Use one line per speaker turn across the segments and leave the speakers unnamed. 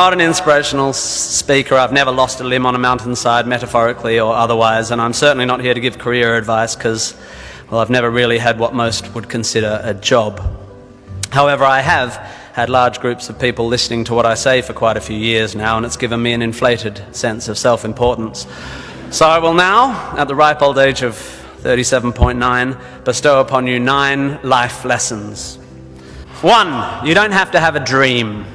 Not an inspirational speaker. I've never lost a limb on a mountainside, metaphorically or otherwise, and I'm certainly not here to give career advice because, well, I've never really had what most would consider a job. However, I have had large groups of people listening to what I say for quite a few years now, and it's given me an inflated sense of self-importance. So I will now, at the ripe old age of 37.9, bestow upon you 9 life lessons. 1, you don't have to have a dream.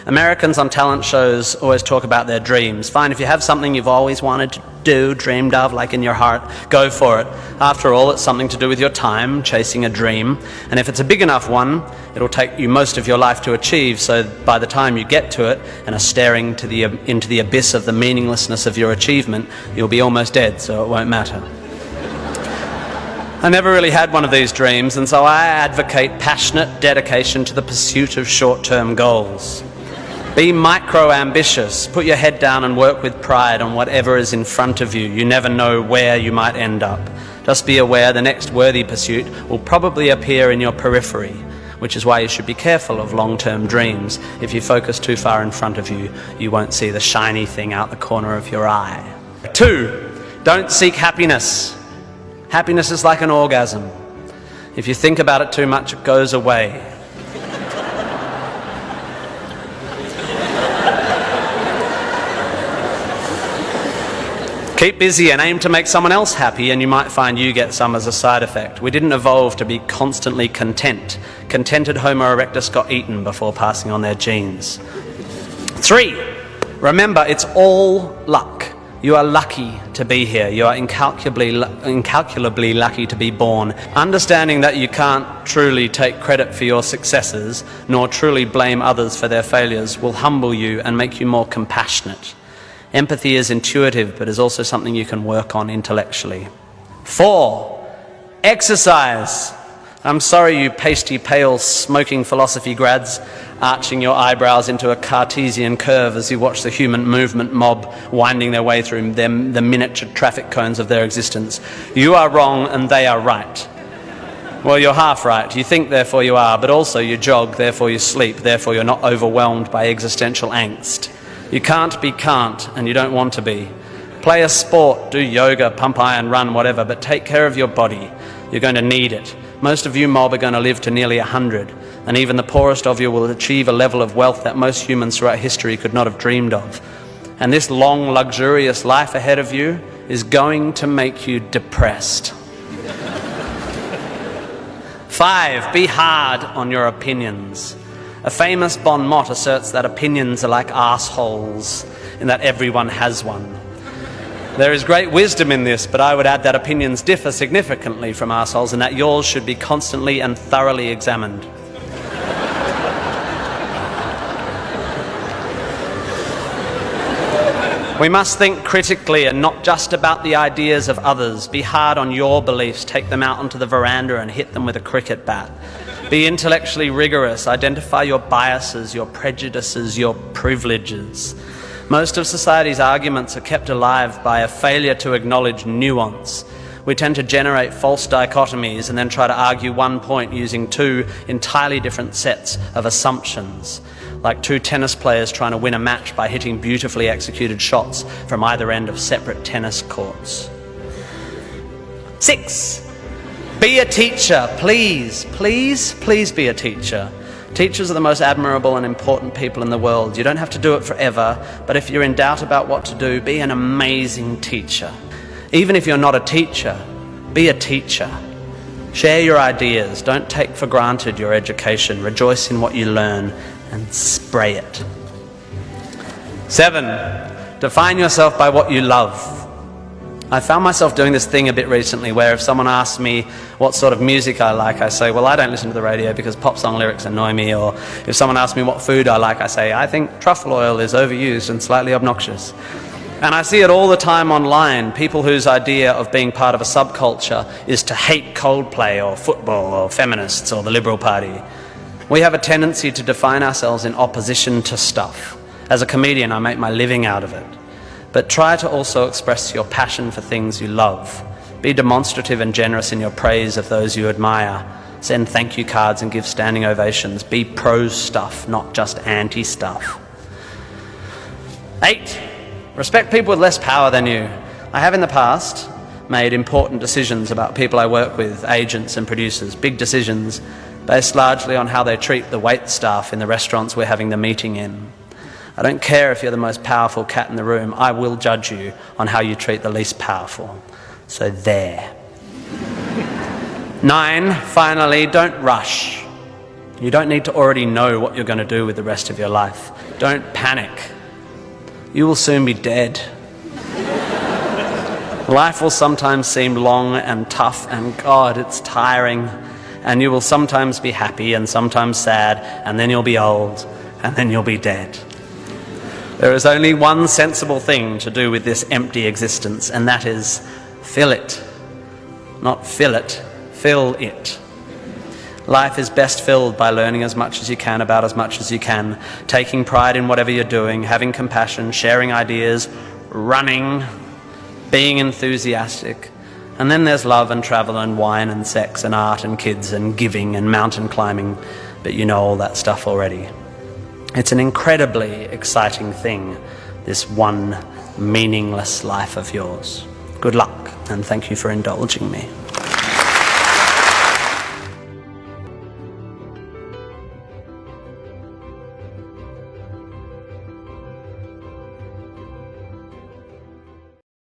Americans on talent shows always talk about their dreams. Fine, if you have something you've always wanted to do, dreamed of, like in your heart, go for it. After all, it's something to do with your time, chasing a dream. And if it's a big enough one, it'll take you most of your life to achieve, so by the time you get to it and are staring into the abyss of the meaninglessness of your achievement, you'll be almost dead, so it won't matter. I never really had one of these dreams, and so I advocate passionate dedication to the pursuit of short-term goals. Be micro-ambitious. Put your head down and work with pride on whatever is in front of you. You never know where you might end up. Just be aware the next worthy pursuit will probably appear in your periphery, which is why you should be careful of long-term dreams. If you focus too far in front of you, you won't see the shiny thing out the corner of your eye. 2, don't seek happiness. Happiness is like an orgasm. If you think about it too much, it goes away. Keep busy and aim to make someone else happy, and you might find you get some as a side effect. We didn't evolve to be constantly content. Contented Homo erectus got eaten before passing on their genes. 3, remember, it's all luck. You are lucky to be here. You are incalculably lucky to be born. Understanding that you can't truly take credit for your successes, nor truly blame others for their failures, will humble you and make you more compassionate. Empathy is intuitive, but is also something you can work on intellectually. 4, exercise. I'm sorry, you pasty, pale, smoking philosophy grads, arching your eyebrows into a Cartesian curve as you watch the human movement mob winding their way through the miniature traffic cones of their existence. You are wrong and they are right. Well, you're half right. You think, therefore you are, but also you jog, therefore you sleep, therefore you're not overwhelmed by existential angst. You can't be can't, and you don't want to be. Play a sport, do yoga, pump iron, run, whatever, but take care of your body. You're going to need it. Most of you mob are going to live to nearly 100, and even the poorest of you will achieve a level of wealth that most humans throughout history could not have dreamed of. And this long, luxurious life ahead of you is going to make you depressed. 5, be hard on your opinions. A famous bon mot asserts that opinions are like arseholes, and that everyone has one. There is great wisdom in this, but I would add that opinions differ significantly from arseholes, and that yours should be constantly and thoroughly examined. We must think critically and not just about the ideas of others. Be hard on your beliefs. Take them out onto the veranda and hit them with a cricket bat. Be intellectually rigorous. Identify your biases, your prejudices, your privileges. Most of society's arguments are kept alive by a failure to acknowledge nuance. We tend to generate false dichotomies and then try to argue one point using 2 entirely different sets of assumptions, like 2 tennis players trying to win a match by hitting beautifully executed shots from either end of separate tennis courts. 6, be a teacher. Please, please, please be a teacher. Teachers are the most admirable and important people in the world. You don't have to do it forever, but if you're in doubt about what to do, be an amazing teacher. Even if you're not a teacher, be a teacher. Share your ideas. Don't take for granted your education. Rejoice in what you learn and spray it. 7, define yourself by what you love. I found myself doing this thing a bit recently where if someone asks me what sort of music I like, I say, well, I don't listen to the radio because pop song lyrics annoy me. Or if someone asks me what food I like, I say, I think truffle oil is overused and slightly obnoxious. And I see it all the time online, people whose idea of being part of a subculture is to hate Coldplay or football or feminists or the Liberal Party. We have a tendency to define ourselves in opposition to stuff. As a comedian, I make my living out of it. But try to also express your passion for things you love. Be demonstrative and generous in your praise of those you admire. Send thank you cards and give standing ovations. Be pro stuff, not just anti stuff. 8, respect people with less power than you. I have in the past made important decisions about people I work with, agents and producers, big decisions based largely on how they treat the wait staff in the restaurants we're having the meeting in. I don't care if you're the most powerful cat in the room, I will judge you on how you treat the least powerful. So there. 9, finally, don't rush. You don't need to already know what you're going to do with the rest of your life. Don't panic. You will soon be dead. Life will sometimes seem long and tough, and God, it's tiring. And you will sometimes be happy and sometimes sad, and then you'll be old, and then you'll be dead. There is only one sensible thing to do with this empty existence, and that is fill it. Not fill it, fill it. Life is best filled by learning as much as you can about as much as you can, taking pride in whatever you're doing, having compassion, sharing ideas, running, being enthusiastic. And then there's love and travel and wine and sex and art and kids and giving and mountain climbing, but you know all that stuff already. It's an incredibly exciting thing, this one meaningless life of yours. Good luck, and thank you for indulging me.